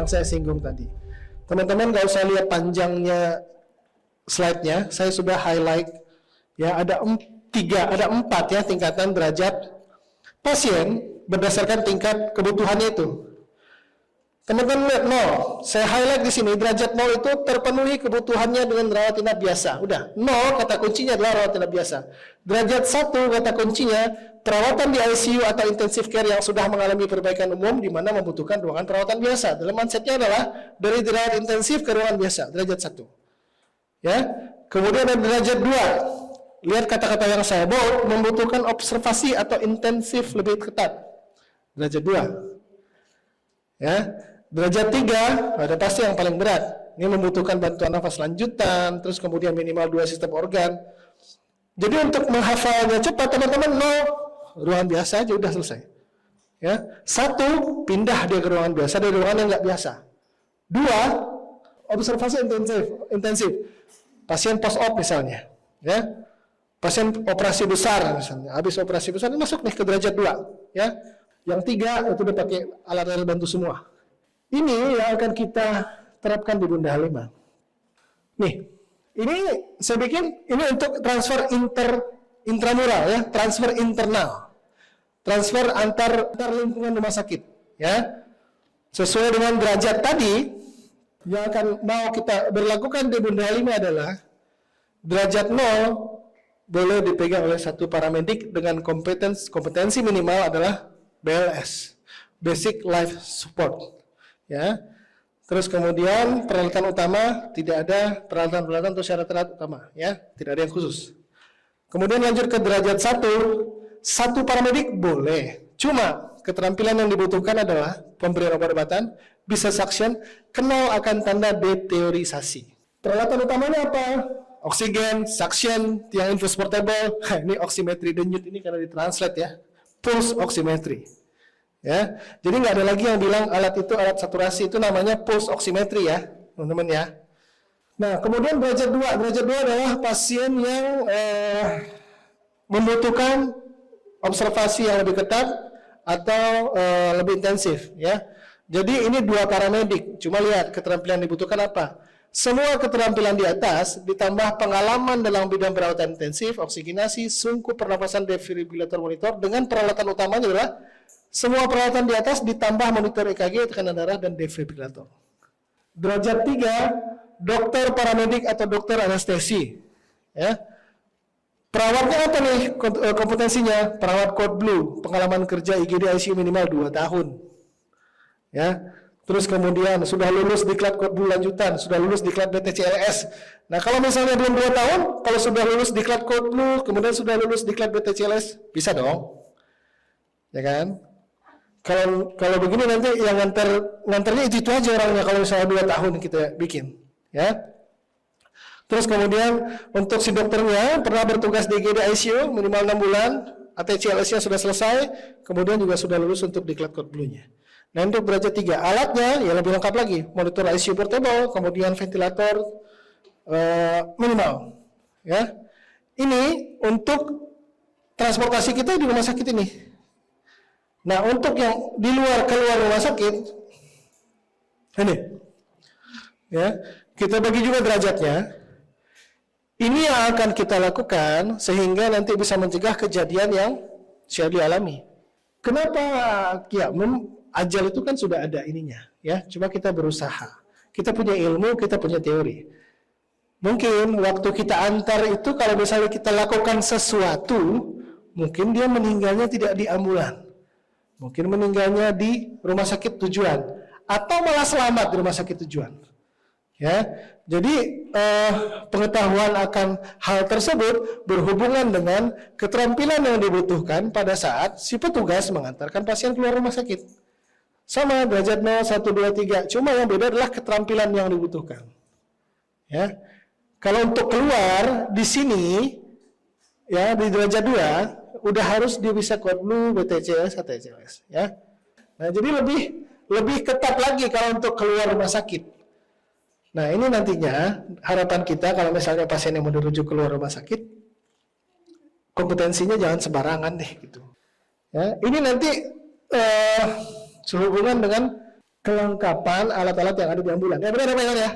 yang saya singgung tadi. Teman-teman nggak usah lihat panjangnya slide-nya, saya sudah highlight. Ya, ada 4 ya tingkatan derajat pasien berdasarkan tingkat kebutuhannya itu. Teman-teman lihat 0, saya highlight di sini derajat 0 itu terpenuhi kebutuhannya dengan rawat inap biasa. Udah, 0 kata kuncinya adalah rawat inap biasa. Derajat 1 kata kuncinya perawatan di ICU atau intensive care yang sudah mengalami perbaikan umum di mana membutuhkan ruangan perawatan biasa. Dalam mindsetnya adalah dari rawat intensif ke ruangan biasa, derajat 1. Ya. Kemudian ada derajat 2. Lihat kata-kata yang saya bold, membutuhkan observasi atau intensif lebih ketat. Derajat 2. Ya. Derajat 3, ada pasti yang paling berat. Ini membutuhkan bantuan nafas lanjutan, terus kemudian minimal 2 sistem organ. Jadi untuk menghafalnya cepat, teman-teman, 0, ruangan biasa aja udah selesai. Ya. 1, pindah dia ke ruangan biasa dari ruangan yang nggak biasa. 2, observasi intensif. Pasien post-op misalnya. Ya. Pasien operasi besar misalnya. Habis operasi besar, ini masuk nih ke derajat 2. Ya. Yang 3, itu udah pakai alat-alat bantu semua. Ini yang akan kita terapkan di Bunda Halimah. Nih, ini saya bikin ini untuk transfer intramural ya, transfer internal, transfer antar lingkungan rumah sakit ya, sesuai dengan derajat tadi. Yang akan mau kita berlakukan di Bunda Halimah adalah derajat 0 boleh dipegang oleh satu paramedik dengan kompetensi minimal adalah BLS, Basic Life Support. Ya, terus kemudian peralatan utama tidak ada peralatan untuk syarat-syarat utama, ya, tidak ada yang khusus. Kemudian lanjut ke derajat 1 paramedik boleh, cuma keterampilan yang dibutuhkan adalah pemberian obat-obatan, bisa suction, kenal akan tanda deteorisasi. Peralatan utamanya apa? Oksigen, suction, tiang infus portable, ini oximetry denyut ini karena ditranslate ya, pulse oximetry. Ya, jadi nggak ada lagi yang bilang alat itu alat saturasi, itu namanya pulse oximetry ya, teman-teman ya. Nah, kemudian derajat 2 adalah pasien yang membutuhkan observasi yang lebih ketat atau lebih intensif ya. Jadi ini 2 paramedik, cuma lihat keterampilan yang dibutuhkan apa. Semua keterampilan di atas ditambah pengalaman dalam bidang perawatan intensif, oksigenasi, sungkup pernapasan defibrilator monitor dengan peralatan utamanya adalah semua peralatan di atas ditambah monitor EKG, tekanan darah, dan defibrilator. Derajat 3, dokter paramedik atau dokter anestesi. Ya. Perawatnya apa nih kompetensinya? Perawat code blue, pengalaman kerja IGD ICU minimal 2 tahun. Ya. Terus kemudian sudah lulus diklat code blue lanjutan, sudah lulus diklat BTCLS. Nah kalau misalnya belum 2 tahun, kalau sudah lulus diklat code blue, kemudian sudah lulus diklat BTCLS, bisa dong. Ya kan? Kalau begini nanti yang nganternya itu aja orangnya kalau misalnya 2 tahun kita bikin, ya. Terus kemudian untuk si dokternya pernah bertugas di IGD ICU minimal 6 bulan, ATCLS-nya sudah selesai, kemudian juga sudah lulus untuk diklat code blue-nya. Nah untuk derajat 3 alatnya ya lebih lengkap lagi, monitor ICU portable, kemudian ventilator minimal, ya. Ini untuk transportasi kita di rumah sakit ini. Nah, untuk yang di keluar rumah sakit, ini, ya, kita bagi juga derajatnya. Ini yang akan kita lakukan sehingga nanti bisa mencegah kejadian yang sudah dialami. Kenapa? Ya, ajal itu kan sudah ada ininya, ya. Cuma kita berusaha. Kita punya ilmu, kita punya teori. Mungkin waktu kita antar itu kalau misalnya kita lakukan sesuatu, mungkin dia meninggalnya tidak di ambulan. Mungkin meninggalnya di rumah sakit tujuan atau malah selamat di rumah sakit tujuan. Ya, jadi pengetahuan akan hal tersebut berhubungan dengan keterampilan yang dibutuhkan pada saat si petugas mengantarkan pasien keluar rumah sakit. Sama derajat 0, 1, 2, 3, cuma yang beda adalah keterampilan yang dibutuhkan. Ya, kalau untuk keluar di sini, ya di derajat 2 udah harus dia bisa code blue, BTCLS, ATCLS, ya. Nah, jadi lebih ketat lagi kalau untuk keluar rumah sakit. Nah, ini nantinya harapan kita kalau misalnya pasien yang mau dirujuk keluar rumah sakit, kompetensinya jangan sembarangan deh gitu. Ya, ini nanti sehubungan dengan kelengkapan alat-alat yang ada di ambulan. Ya benar ya Pak Iwan ya?